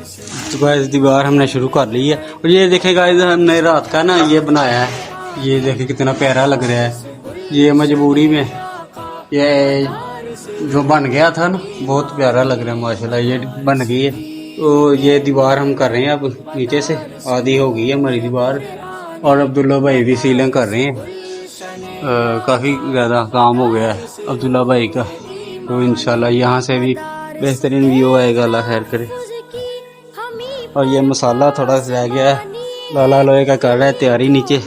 तो गाइस दीवार हमने शुरू कर ली है। और ये देखें गाइस हमने रात का ना ये बनाया है, ये देखें कितना प्यारा लग रहा है। ये मजबूरी में ये जो बन गया था ना बहुत प्यारा लग रहा है माशाल्लाह, ये बन गई है। तो ये दीवार हम कर रहे हैं अब नीचे से, आधी हो गई है हमारी दीवार। और अब्दुल्ला भाई भी सीलिंग कर रहे हैं, काफ़ी ज़्यादा काम हो गया है अब्दुल्ला भाई का। तो इंशाल्लाह यहाँ से भी बेहतरीन व्यू आएगा, अल्लाह खैर करे। और ये मसाला थोड़ा सा रह गया है, लाला लोहे का कर रहा है तैयारी नीचे।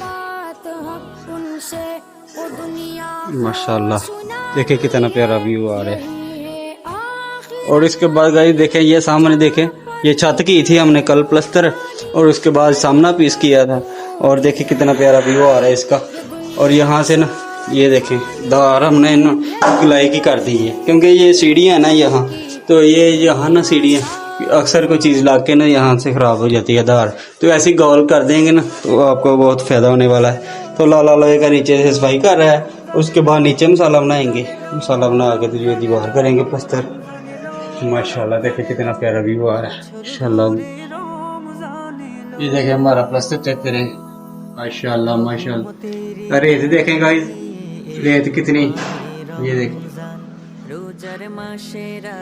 माशाल्लाह देखिए कितना प्यारा व्यू आ रहा है। और इसके बाद गाइस देखें ये सामने देखें, ये छत की थी हमने कल प्लस्तर, और उसके बाद सामना पीस किया था। और देखिए कितना प्यारा व्यू आ रहा है इसका। और यहाँ से ना ये देखें दार हमने ना गुलाई की कर दी है, क्योंकि ये सीढ़ियाँ है ना यहाँ, तो ये यहाँ ना सीढ़ियाँ अक्सर कोई चीज़ ला के ना यहाँ से ख़राब हो जाती है दार, तो ऐसी गोल कर देंगे ना तो आपको बहुत फ़ायदा होने वाला है। तो लाला लोहे का नीचे से सफाई कर रहा है, उसके बाद नीचे मसाला बनाएंगे, मसाला बना के तो ये दीवार करेंगे प्लस्तर। माशाल्लाह देखिए कितना प्यारा व्यू आ रहा है माशाल्लाह। ये देखें हमारा प्लस्तर चेक करें, माशाल्लाह माशाल्लाह। रेत देखें गाइस, रेत कितनी, ये देखें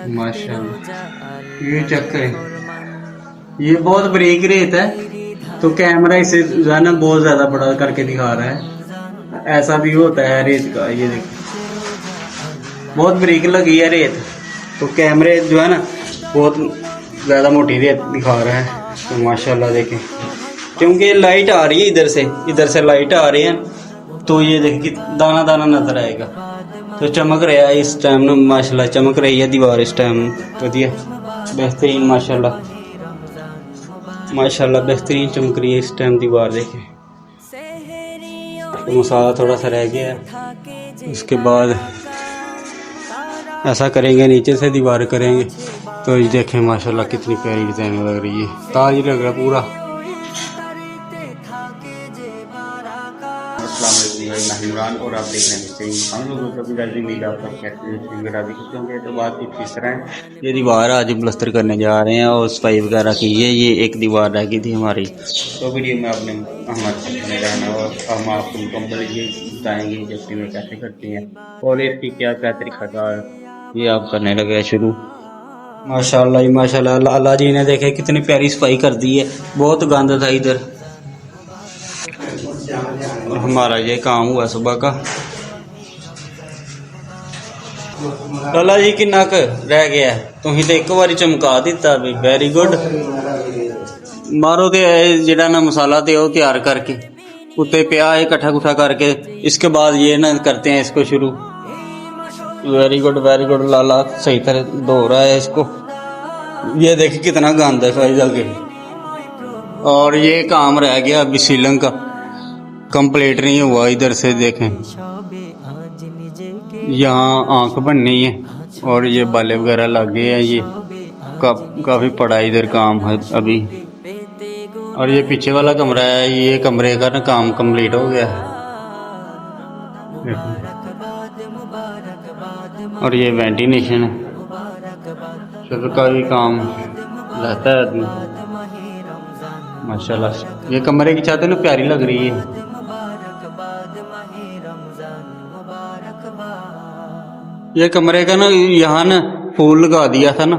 माशाल्लाह। ये चेक करें, ये बहुत बारीक रेत है, तो कैमरा इसे जो है ना बहुत ज्यादा बड़ा करके दिखा रहा है, ऐसा भी होता है रेत का। ये देखें बहुत बारीक लगी है रेत, तो कैमरे जो है ना बहुत ज्यादा मोटी रेत दिखा रहा है। तो माशाल्लाह देखें, क्योंकि लाइट आ रही है इधर से लाइट आ रही है, तो ये देखिए दाना दाना नजर आएगा। तो चमक रहा है इस टाइम ना माशाल्लाह, चमक रही है दीवार इस टाइम बढ़िया बेहतरीन माशाल्लाह माशाल्लाह, बेहतरीन चमक रही है इस टाइम दीवार देखें। तो मसाला थोड़ा सा रह गया है, उसके बाद ऐसा करेंगे नीचे से दीवार करेंगे। तो ये देखें माशाल्लाह कितनी प्यारी डिजाइन लग रही है, ताज लग रहा है पूरा। इमरान और आप देख रहे हैं हम लोगों को भी राजी नहीं जाता क्योंकि तो बात इस तरह है। ये दीवार आज प्लस्तर करने जा रहे हैं और सफाई वगैरह की है। ये एक दीवार रह गई थी हमारी, तो वीडियो में आपने हमारे साथ बने रहना और हम आपको मुकम्मल ये बताएंगे जब में कैसे करते हैं और इसकी क्या क्या तरीका था, ये आप करने लगे शुरू। माशाल्लाह ही माशाल्लाह, अल्लाह जी ने देखे कितनी प्यारी सफाई कर दी है, बहुत गंद था इधर। और हमारा ये काम हुआ सुबह का। लाला जी किन्ना क रह गया, तुम तो एक बारी चमका दिता भी, वेरी गुड। मारो ते जेड़ा ना मसाला ते वो तैयार करके उत्ते प्या इकट्ठा कुठा करके, इसके बाद ये ना करते हैं इसको शुरू। वेरी गुड लाला सही तरह धो रहा है इसको। ये देखिए कितना गंद है सारी जगह। और ये काम रह गया अभी सीलिंग का, कंप्लीट नहीं हुआ। इधर से देखें यहाँ आंख बननी है और ये बाले वगैरह लग गए हैं, ये काफी पड़ा इधर काम है अभी। और ये पीछे वाला कमरा है, ये कमरे का ना काम कंप्लीट हो गया। और ये वेंटिलेशन है, छत का भी काम रहता है आदमी माशाल्लाह। ये कमरे की छत ना प्यारी लग रही है। ये कमरे का ना यहाँ ना फूल लगा दिया था ना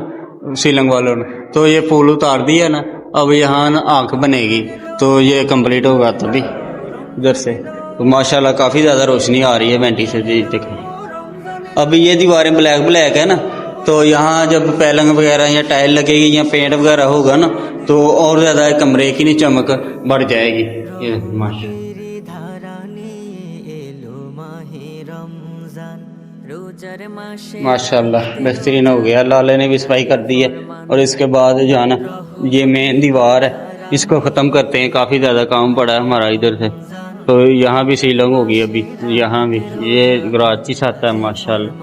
सीलिंग वालों ने, तो ये फूल उतार दिया ना, अब यहाँ ना आंख बनेगी, तो ये कंप्लीट होगा तभी इधर से। तो माशाल्लाह काफ़ी ज़्यादा रोशनी आ रही है वेंटी से जी देखें। अभी ये दीवारें ब्लैक है ना, तो यहाँ जब पैलंग वगैरह या टाइल लगेगी या पेंट वगैरह होगा ना, तो और ज़्यादा कमरे की नहीं चमक बढ़ जाएगी। ये माशाल्लाह बेहतरीन हो गया, लाले ने भी सफाई कर दी है। और इसके बाद जो है ना ये मेन दीवार है, इसको ख़त्म करते हैं, काफ़ी ज़्यादा काम पड़ा है हमारा इधर से। तो यहाँ भी सीलिंग होगी अभी, यहाँ भी ये गराज की छत है माशाल्लाह।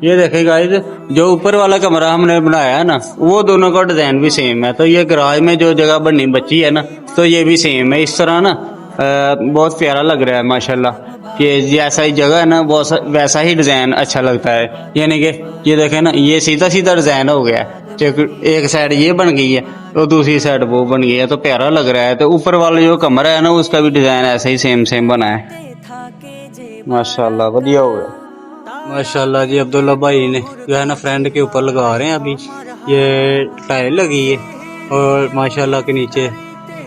ये देखें गाइस, जो ऊपर वाला कमरा हमने बनाया है ना, वो दोनों का डिज़ाइन भी सेम है। तो ये गराज में जो जगह बननी बची है ना, तो ये भी सेम है। इस तरह ना बहुत प्यारा लग रहा है माशाल्लाह, कि जैसा ही जगह है ना वैसा ही डिज़ाइन अच्छा लगता है। यानी कि ये देखें ना, ये सीधा सीधा डिज़ाइन हो गया, एक साइड ये बन गई है, तो दूसरी साइड वो बन गई है, तो प्यारा लग रहा है। तो ऊपर वाला जो कमरा है ना उसका भी डिजाइन ऐसे ही सेम सेम बना है। माशाल्लाह बढ़िया हो गया। माशाल्लाह जी, अब्दुल्ला भाई ने जो है ना फ्रेंड के ऊपर लगा रहे हैं अभी। ये टाइल लगी है और माशाल्लाह के नीचे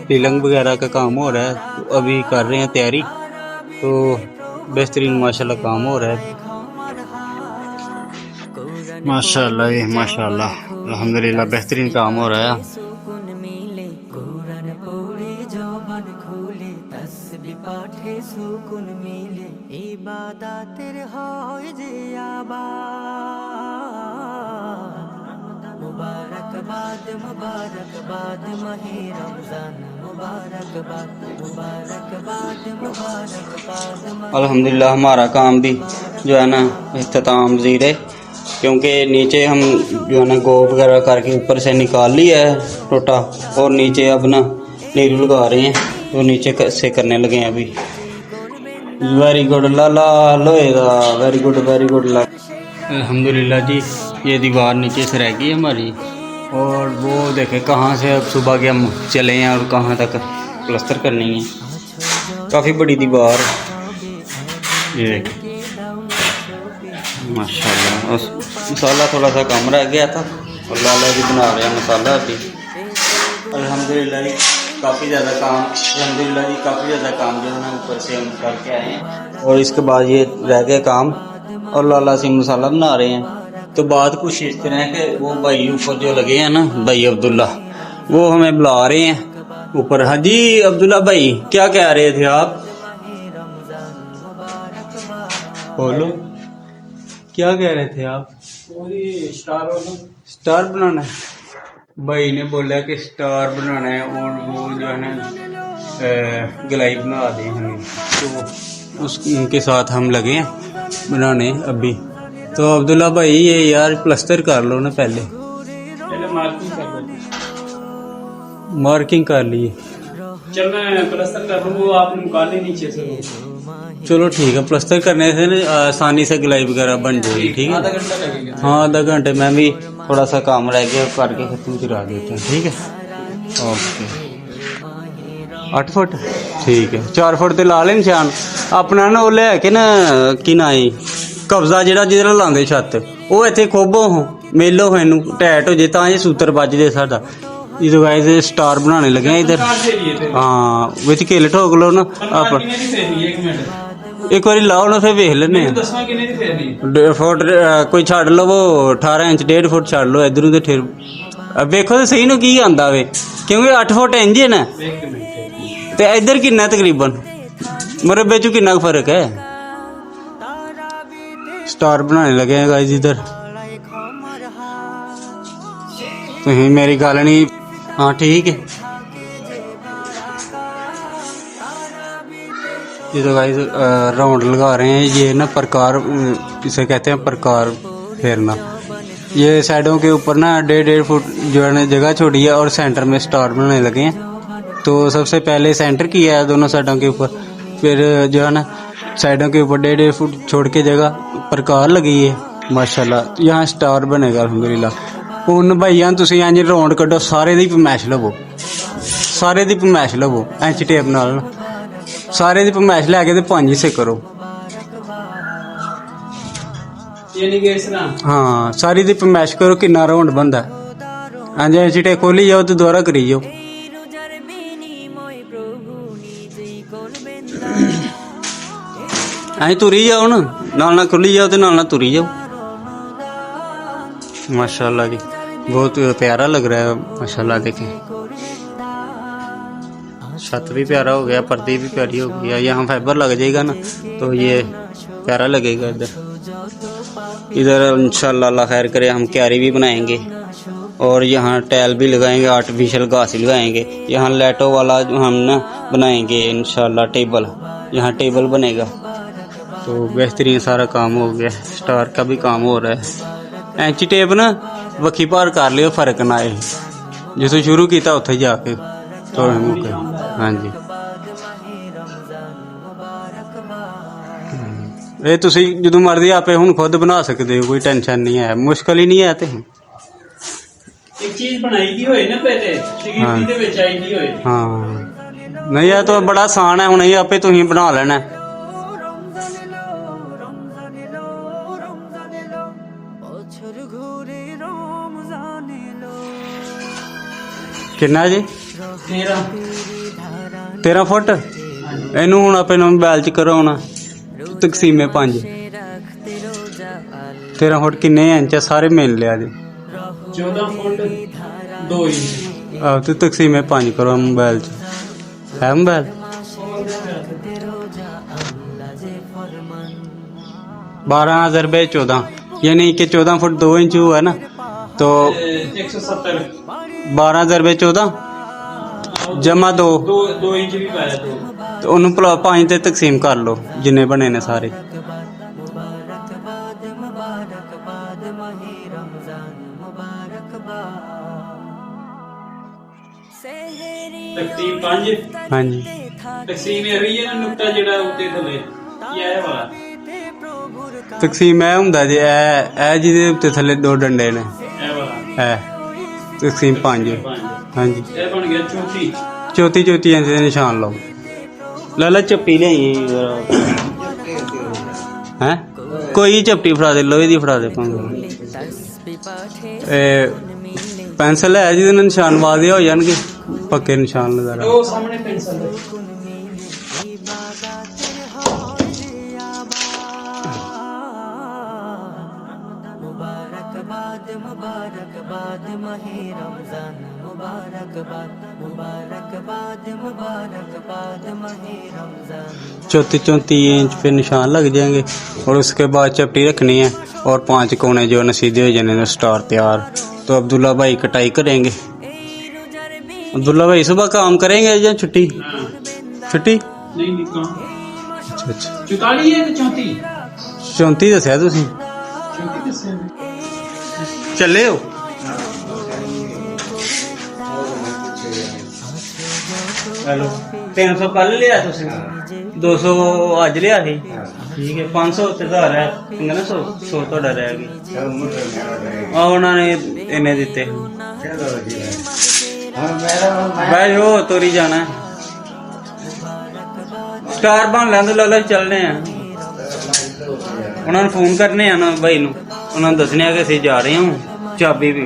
सीलिंग वगैरह का काम हो रहा है। तो अभी कर रहे हैं तैयारी, तो बेहतरीन माशाल्लाह काम हो रहा है। माशाल्लाह ये माशाल्लाह अल्हम्दुलिल्लाह बेहतरीन काम हो रहा है। मुबारकबाद मुबारकबाद माहे रमजान मुबारकबाद मुबारकबाद मुबारकबाद। अल्हम्दुलिल्लाह हमारा काम भी जो है ना इख्तिताम पज़ीर है, क्योंकि नीचे हम जो है ना गो वगैरह करके ऊपर से निकाल लिया है टोटा, और नीचे अब ना नीरू लगा रहे हैं, तो नीचे से करने लगे हैं अभी। वेरी गुड लाला लोएगा, वेरी गुड ला। अल्हम्दुलिल्लाह जी, ये दीवार नीचे से रह गई हमारी, और वो देखे कहाँ से अब सुबह के हम चले हैं और कहाँ तक प्लस्तर करनी है। काफ़ी बड़ी दीवार ये देखें माशाल्लाह। और मसाला थोड़ा सा कम रह गया था, और लाला जी बना रहे हैं मसाला अभी। अल्हम्दुलिल्लाह जी काफ़ी ज़्यादा काम, अल्हम्दुलिल्लाह जी काफ़ी ज़्यादा काम जो है ना ऊपर से हम करके आए हैं, और इसके बाद ये रह गया काम, और लाला से मसाला बना रहे हैं। तो बात कुछ इस तरह है कि वो भाई ऊपर जो लगे हैं ना, भाई अब्दुल्ला, वो हमें बुला रहे हैं ऊपर। हाँ जी अब्दुल्ला भाई, क्या कह रहे थे आप? बोलो, क्या कह रहे थे आप? स्टार बनाना है। भाई ने बोला कि स्टार बनाना है, और वो जो है ना गलाई बना दें हमें, तो उनके साथ हम लगे हैं बनाने अभी। तो अब्दुल्ला भाई ये यार प्लस्तर कर लो ना, पहले मार्किंग कर लिए। चल मैं प्लस्तर कर लूँ, वो आप निकाले नीचे से। चलो ठीक है, प्लस्तर करने से ना आसानी से गलाई वगैरह बन जाएगी। ठीक है, आधा घंटा लगेगा। हाँ आधा घंटे में भी थोड़ा सा काम रह गया, करके खत्म करा देते हैं। ठीक है ओके। 8 फुट ठीक है, 4 फुट तो ला ले निशान अपना ना, वो लैके ना कि ना ही कब्जा ਜਿਹੜਾ ਲਾਉਂਦੇ ਛੱਤ, ਉਹ ਇੱਥੇ ਖੋਬੋ ਹੋ ਮੇਲੋ ਹੋ ਇਹਨੂੰ ਟੈਟ ਹੋ ਜੇ ਤਾਂ ਇਹ ਸੂਤਰ ਵੱਜਦੇ ਸਾਡਾ। ਇਹ गाइस स्टार बनाने लगे हैं इधर। हाँ विच किल ठोक लो ना आप, एक बार लाओ ना फिर वेख लेने। फुट कोई छड़ लो, वो 18 इंच 1.5 फुट छड़ लो इधर उधर, फिर वेखो तो सही नु की आंदा वे, क्योंकि 8 फुट इंज है ना, ते इधर किन्ना तकरीबन मुरब्बे चो किन्ना फर्क है। स्टार बनाने लगे हैं गाइस इधर। तो मेरी गल नहीं, हाँ ठीक है। ये तो गाइस राउंड लगा रहे हैं, ये ना प्रकार, इसे कहते हैं प्रकार फेरना। ये साइडों के ऊपर ना 1.5 फुट जो है ना जगह छोड़ी है, और सेंटर में स्टार बनाने लगे हैं। तो सबसे पहले सेंटर किया है दोनों साइडों के ऊपर, फिर जो है ना साइडों के ऊपर 1.5 फुट छोड़ के जगह प्रकार लगी है माशाल्लाह। यहाँ स्टार बनेगा अल्हम्दुलिल्लाह। ਹੁਣ ਭਾਈਆਂ ਤੁਸੀਂ ਇੰਜ ਰਾਉਂਡ ਕੱਢੋ, ਸਾਰੇ ਦੀ ਪਮੈਸ਼ ਲਵੋ, ਸਾਰੇ ਦੀ ਪਮੈਸ਼ ਲਵੋ ਇੰਚ ਟੇਪ ਨਾਲ, ਸਾਰੇ ਦੀ ਪਮੈਸ਼ ਲੈ ਕੇ ਤੇ 5 ਹਿੱਸੇ ਕਰੋ। यानी कि इस तरह हाँ सारी दी पमैश करो, किन्ना राउंड बनदा इंज इंच टेप खोली जाओ तो दोबारा करी जाओ। ऐ तुरी जाओ ना, नाल खुली जाओ तो नाल तुरी जाओ। माशाल्लाह जी बहुत प्यारा लग रहा है माशाल्लाह। देखें छत भी प्यारा हो गया, पर्दी भी प्यारी हो गई है। यहाँ फाइबर लग जाएगा ना तो ये प्यारा लगेगा। इधर इंशाल्लाह अल्लाह खैर करे हम क्यारी भी बनाएंगे, और यहाँ टाइल भी लगाएंगे, आर्टिफिशियल घास लगाएंगे। यहाँ लाइटों वाला हम ना बनाएंगे इंशाल्लाह टेबल, यहाँ टेबल बनेगा। तो बेहतरीन सारा काम हो गया, स्टार का भी काम हो रहा है। इंची टेप ना वक्खी भार कर लियो, फर्क ना आए, जिसों शुरू किया उत्थे जाके थोड़े मुके। हाँ जी ये तुसी जो मर्जी आपे हुण खुद बना सकते हो, कोई टेंशन नहीं है, मुश्किल ही नहीं है। तो एक चीज बनाई दी होए ना पहले हाँ। शरीर दे विच आई दी होए हाँ नहीं ये तो बड़ा आसान है, हुणे आपे तुसीं बना लेना है। বছর ঘুরে রমজান এলো किन्ना जी? 13 13 फुट। ਇਹਨੂੰ ਹੁਣ ਆਪੇ ਨੂੰ ਮੋਬਾਈਲ ਚ ਕਰਾਉਣਾ ਤਕਸੀਮੇ 5 রাখতে রোজা আল 13 ਫੁੱਟ ਕਿੰਨੇ ਇੰਚ ਆ? ਸਾਰੇ ਮਿਲ ਲਿਆ ਜੀ। 14 फुट 2 इंच ਆਹ ਤੇ ਤਕਸੀਮੇ 5 ਕਰੋ ਮੋਬਾਈਲ ਚ। ਹੈ ਮੋਬਾਈਲ? রাখতে রোজা আল্লাহ যে ফরমান 12 ज़रबे 14 यानी कि 14 फुट 2 इंच हुआ ना, तो 170 12 ज़रबे 14 जमा 2 2 इंच भी पाया तो तो ਉਹਨੂੰ 5 ਤੇ ਤਕਸੀਮ ਕਰ ਲਓ ਜਿੰਨੇ ਬਣੇ ਨੇ ਸਾਰੇ। मुबारकबाद मुबारकबाद माहे रमजान मुबारकबाद सहरी तकसीम 5 ਹਾਂਜੀ तकसीम ये हुई है ना नुक्ता जेड़ा उत्ते थले ये है वाला ते प्रभुर का ਤਕਸੀਮ ਇਹ ਹੁੰਦਾ ਜੀ, ਇਹ ਜਿਹਦੇ ਉੱਤੇ ਥੱਲੇ 2 ਡੰਡੇ ਨੇ, ये वाला ਇਹ ਤਕਸੀਮ 5। 5 ਹਾਂਜੀ ये बन गया चौथी ਚੌਥੀ ਇੰਚ ਦੇ ਨਿਸ਼ਾਨ ਲਾਓ। ਲਾਲਾ ਚੱਪੀ ਲਈ ਹੈ, ਕੋਈ ਚੱਪਟੀ ਫੜਾ ਦੇ, ਲੋਹੇ ਦੀ ਫੜਾ ਦੇ ਭਾਵੇਂ। तस्बीह पाठे ਇਹ ਪੈਨਸਲ ਹੈ ਜਿਹਦੇ ਨਾਲ ਨਿਸ਼ਾਨ ਵਾਦੇ ਹੋ ਜਾਣਗੇ, ਪੱਕੇ ਨਿਸ਼ਾਨ ਲਗਾ वो सामने पेंसिल है मुबारकबाद मुबारकबाद माहे रमजान मुबारकबाद मुबारकबाद मुबारकबाद माहे रमजान 34 इंच पे निशान लग जाएंगे और उसके बाद चपटी रखनी है और 5 कोने जो है सीधे हो जाने हैं, स्टार तैयार। तो अब्दुल्ला भाई कटाई करेंगे। अब्दुल्ला भाई सुबह काम करेंगे या छुट्टी? छुट्टी? नहीं नहीं कहां अच्छा अच्छा 44 है कि 34 34 दसिया तुसी 34 किससे ਚੱਲੇ ਹੋ? ਹੈਲੋ 300 ਕੱਲ ਲਿਆ ਤੁਸੀਂ? 200 ਅੱਜ ਲਿਆ ਸੀ? ਠੀਕ ਹੈ 500 ਤੇ ਧਾਰ ਹੈ ਕਿੰਨਾ ਨਾ 100 ਤੁਹਾਡਾ ਰਹਿ ਗਿਆ। ਆ ਉਹਨਾਂ ਨੇ ਇਹਨੇ ਦਿੱਤੇ भाई हो तोरी जाना है स्टार बन लेंदे लाला चलने हैं उन्होंने फोन करने हैं ना भाई नु उन्होंने दसने कि असं जा रहे हूँ चाबी भी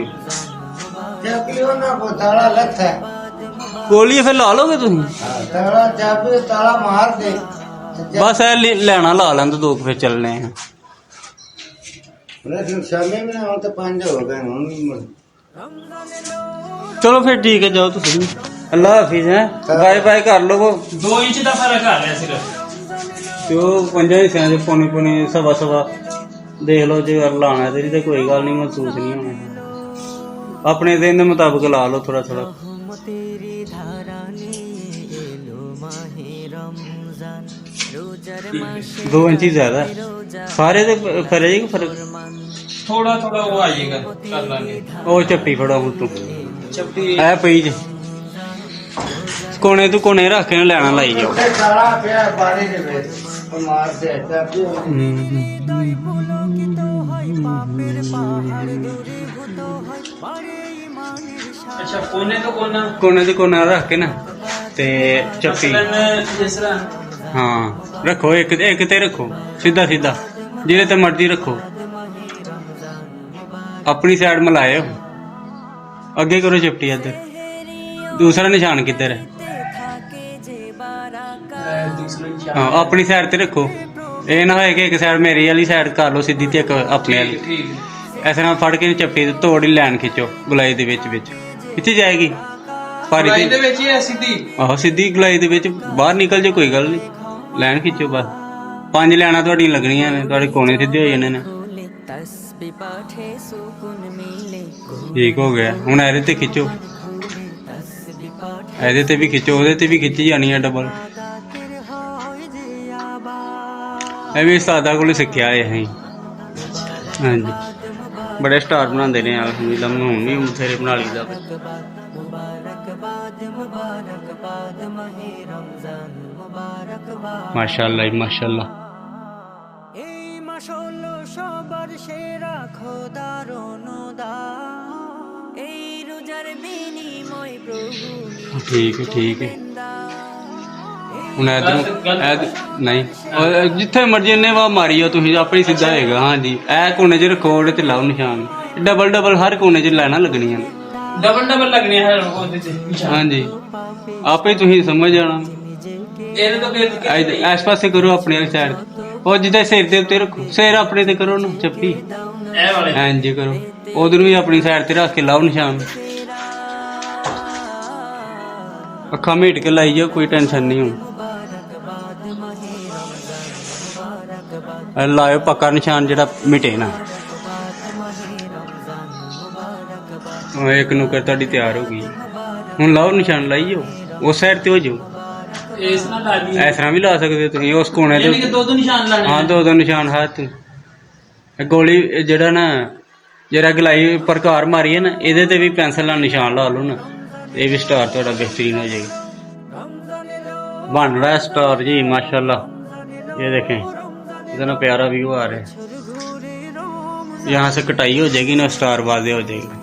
गोली फिर ला लोगे तुम बस है लेना ला लेंदे 2 फिर चलने हैं चलो फिर ठीक है जाओ तुम अल्लाह हाफिज है बाय बाय कर लो वो 2 इंच का फर्क आ गया सिर्फ जो 5 हिस्सों से पौने पौने सवा सवा देख लो जो लाना है तेरी तो कोई गल नहीं महसूस नहीं होना अपने दिन के मुताबिक ला लो थोड़ा थोड़ा तेरी धारा ने एलो माहे रमजान रोजार माशे 2 इंच ही ज्यादा है सारे दे करे जी फर्क थोड़ा थोड़ा वो आएगा कर लांगे ओ चप्पी फड़ा हूं तू चपटी ऐ पई जे कोने तू कोने रख के लेना लाई जाओ अच्छा कोने तो कोना कोने ते कोना रख के ना ते चप्पी मसलन जिस तरह हाँ रखो एक ते रखो सीधा सीधा जिले ते मर्जी रखो अपनी साइड मिलाए अगे करो चपटी इधर दूसरा निशान किधर है दूसरा निशान हाँ अपनी साइड ते रखो ये ना होए कि एक साइड मेरी वाली साइड कर लो सीधी ते एक अपने वाली ठीक ऐसे ना फड़ के चपटी ते तोड़ ही लाइन खिंचो गुलाई दे विच खिंची जाएगी भारी गुलाई ते दे विच ही है सीधी आहो सीधी गुलाई दे विच बाहर निकल जाए कोई गल नहीं लाइन खिंचो बस 5 लाइना तुहाडियां लगणियां ने तुहाडे कोने सीधे हो जाने ने तस्बीह पाठे सुकून मिले ठीक हो गया हुण एदे ते खिंचो तस्बीह पाठे एदे ते भी खिंचो ओदे ते भी खिंची जानी है डबल तेरे होए जे आबा ਇਹ ਵੀ ਉਸਤਾਦਾਂ ਕੋਲ ਸਿੱਖਿਆ ਹੈ ਅਸੀਂ ਹਾਂਜੀ बड़े स्टार बनाते ने अलहमदुलिल्लाह मैं भी बथेरे बना लीदा मुबारकबाद मुबारकबाद माहे रमजान मुबारकबाद माशाअल्लाह माशाअल्लाह এই মাস হলো সবার সেরা খোদার অনুদান এই ਠੀਕ ਹੈ ਹੁਣ ਇਧਰ ਨਹੀਂ ਜਿੱਥੇ ਮਰਜ਼ੀ ਨੇ ਵਾ ਮਾਰੀਓ ਤੁਸੀਂ ਆਪਣੀ ਸਿੱਧਾ ਹੈਗਾ। ਹਾਂਜੀ ਇਹ ਕੋਨੇ 'ਚ ਰੱਖੋ ਤੇ ਲਾਓ ਨਿਸ਼ਾਨ, ਡਬਲ ਹਰ ਕੋਨੇ 'ਚ ਲਾਈਨਾਂ ਲੱਗਣੀਆਂ डबल लगने हैं ਉਹਦੇ ਤੇ ਨਿਸ਼ਾਨ। ਹਾਂਜੀ ਆਪੇ ਤੁਸੀਂ ਸਮਝ ਜਾਣਾ। ਇਹਦੇ ਤੋਂ ਫਿਰ ਇਸ ਪਾਸੇ ਕਰੋ ਆਪਣੇ ਵਾਲੀ ਸਾਈਡ, ਉਹ ਜਿੱਦਾਂ ਸਿਰ ਦੇ ਉੱਤੇ ਰੱਖੋ, ਸਿਰ ਆਪਣੇ ਤੇ ਕਰੋ ਨਾ ਚੱਪੀ, ਇਹ ਵਾਲੇ ਹਾਂਜੀ ਕਰੋ। ਉਧਰ ਵੀ ਆਪਣੀ ਸਾਈਡ ਤੇ ਰੱਖ ਕੇ ਲਾਓ ਨਿਸ਼ਾਨ, ਅੱਖਾਂ ਮੀਟ ਕੇ ਲਾਈ ਜਾਓ, ਕੋਈ ਟੈਨਸ਼ਨ ਨਹੀਂ ਹੁਣ। ਲਾਇਓ ਪੱਕਾ ਨਿਸ਼ਾਨ ਜਿਹੜਾ ਮਿਟੇ ਨਾ। ਇੱਕ ਨੁਕਰ ਤੁਹਾਡੀ ਤਿਆਰ ਹੋ ਗਈ, ਹੁਣ ਲਾਓ ਨਿਸ਼ਾਨ, ਲਾਈ ਜਾਓ ਉਸ ਸਾਈਡ ਤੇ ਹੋ ਜਾਓ। ਇਸ ਨਾਲ ਲਾ ਲਈ ਇਸ ਤਰ੍ਹਾਂ ਵੀ ਲਾ ਸਕਦੇ ਹੋ ਤੁਸੀਂ, ਉਸ ਕੋਨੇ ਯਾਨੀ ਕਿ ਤੇ ਦੋ ਨਿਸ਼ਾਨ ਲਾਣੇ ਹਾਂ ਦੋ ਨਿਸ਼ਾਨ ਹੱਥ। ਇਹ ਗੋਲੀ ਜਿਹੜਾ ਨਾ ਜਿਹੜਾ ਗਲਾਈ ਪ੍ਰਕਾਰ ਮਾਰੀ ਹੈ ਨਾ, ਇਹਦੇ ਤੇ ਵੀ ਪੈਨਸਲ ਨਾਲ ਨਿਸ਼ਾਨ ਲਾ ਲਓ ਨਾ, ਇਹ ਵੀ ਸਟਾਰ ਤੁਹਾਡਾ ਬਿਹਤਰੀਨ ਹੋ ਜਾਏਗਾ। बन रहा है स्टार जी माशाल्लाह। ये देखें इतना प्यारा व्यू आ रहा है। यहाँ से कटाई हो जाएगी ना, स्टार वादे हो जाएगा।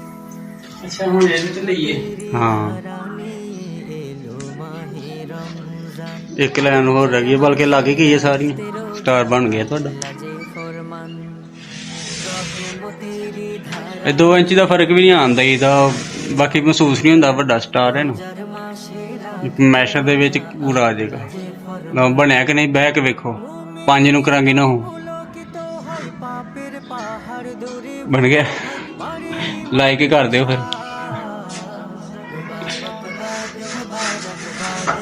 अच्छा हम ये तो लइए हाँ एक लाइन हो रही है, बल्कि लागे की ये सारी स्टार बन गया थोड़ा। 2 इंच का फर्क भी नहीं आता ਇਹਦਾ, बाकी महसूस नहीं होता, ਵੱਡਾ स्टार है ना। ਮੈਸ਼ਰ ਦੇ ਵਿੱਚ ਪੂਰਾ ਆ ਜਾਏਗਾ। ਬਣਿਆ ਕਿ ਨਹੀਂ ਬਹਿ ਕੇ ਵੇਖੋ, 5 ਨੂੰ ਕਰਾਂਗੇ ਨਾ ਹੋ ਬਣ ਗਿਆ, ਲਾਈਕ ਕਰ ਦਿਓ ਫਿਰ।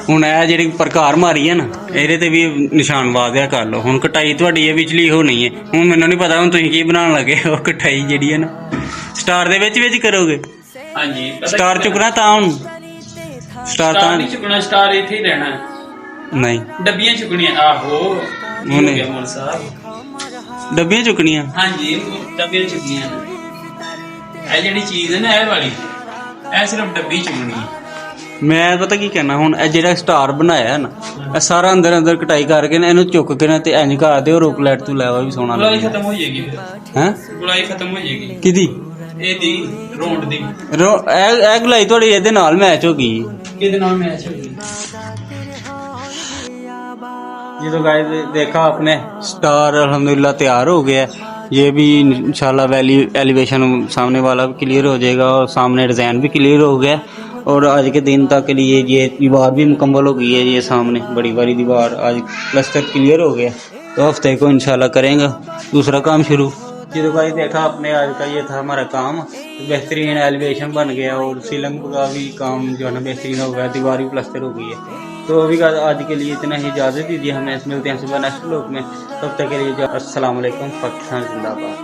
ਹੁਣ ਇਹ ਜਿਹੜੀ ਪ੍ਰਕਾਰ ਮਾਰੀ ਹੈ ਨਾ, ਇਹਦੇ ਤੇ ਵੀ ਨਿਸ਼ਾਨ ਵਾਦਿਆ ਕਰ ਲਓ। ਹੁਣ ਕਟਾਈ ਤੁਹਾਡੀ ਇਹ ਵਿਚਲੀ ਹੋਣੀ ਹੈ। ਹੁਣ ਮੈਨੂੰ ਨਹੀਂ ਪਤਾ ਹੁਣ ਤੁਸੀਂ ਕੀ ਬਣਾਉਣ ਲੱਗੇ ਹੋ। ਕਟਾਈ ਜਿਹੜੀ ਹੈ ਨਾ ਸਟਾਰ ਦੇ ਵਿੱਚ ਕਰੋਗੇ। हाँ जी ਸਟਾਰ ਚੁੱਕਣਾ ਤਾਂ ਹੁਣ ਸਟਾਰ ਤਾਂ नहीं चुकना, स्टार इथे ही रहना है, ਨਹੀਂ डब्बियां चुकनी है। आहो वो नहीं। मोल साहब ਡੱਬੀਆਂ ਚੁੱਕਣੀਆਂ। हाँ जी डब्बियां चुकनी है। ये जेडी चीज है ना, ये वाली ये सिर्फ डब्बी चुकनी है। ਮੈਂ ਪਤਾ ਕੀ ਕਹਿਣਾ, ਹੁਣ ਇਹ ਜਿਹੜਾ ਸਟਾਰ ਬਣਾਇਆ ਨਾ, ਇਹ ਸਾਰਾ ਅੰਦਰ ਕਟਾਈ ਕਰਕੇ ਨਾ ਇਹਨੂੰ ਚੁੱਕ ਕੇ ਨਾ ਤੇ ਇੰਜ ਕਰ ਦਿਓ, ਰੋਕ ਲਾਈਟ ਤੋਂ ਲੈਵਾ ਵੀ ਸੋਹਣਾ गुलाई ਲੱਗੇਗਾ। खत्म हो जाएगी फिर, ਹੈ गुलाई खत्म हो जाएगी। ਕਿਹਦੀ ये दी रोड दी ਇਹ ਗਲਾਈ ਤੁਹਾਡੀ ਇਹਦੇ ਨਾਲ ਮੈਚ ਹੋ ਗਈ। किदे नाल मैच होगी। ये तो गाइस देखा आपने, स्टार अल्हम्दुलिल्लाह तैयार हो गया है। ये भी इंशाल्लाह वैली एलिवेशन सामने वाला भी क्लियर हो जाएगा और सामने डिज़ाइन भी क्लियर हो गया। और आज के दिन तक के लिए ये दीवार भी मुकम्मल हो गई है। ये सामने बड़ी बड़ी दीवार आज प्लस्तर क्लियर हो गया, तो हफ्ते को इंशाल्लाह करेंगे दूसरा काम शुरू। ये तो भाई देखा आपने, आज का ये था हमारा काम। बेहतरीन एलिवेशन बन गया और सीलिंग का भी काम जो है ना बेहतरीन हो गया, दीवार भी प्लस्तर हो गई है। तो अभी आज के लिए इतना ही, इजाज़त दीजिए, हमें मिलते हैं सुबह नेक्स्ट व्लॉग में। तब तक के लिए अस्सलाम वालेकुम, पाकिस्तान जिंदाबाद।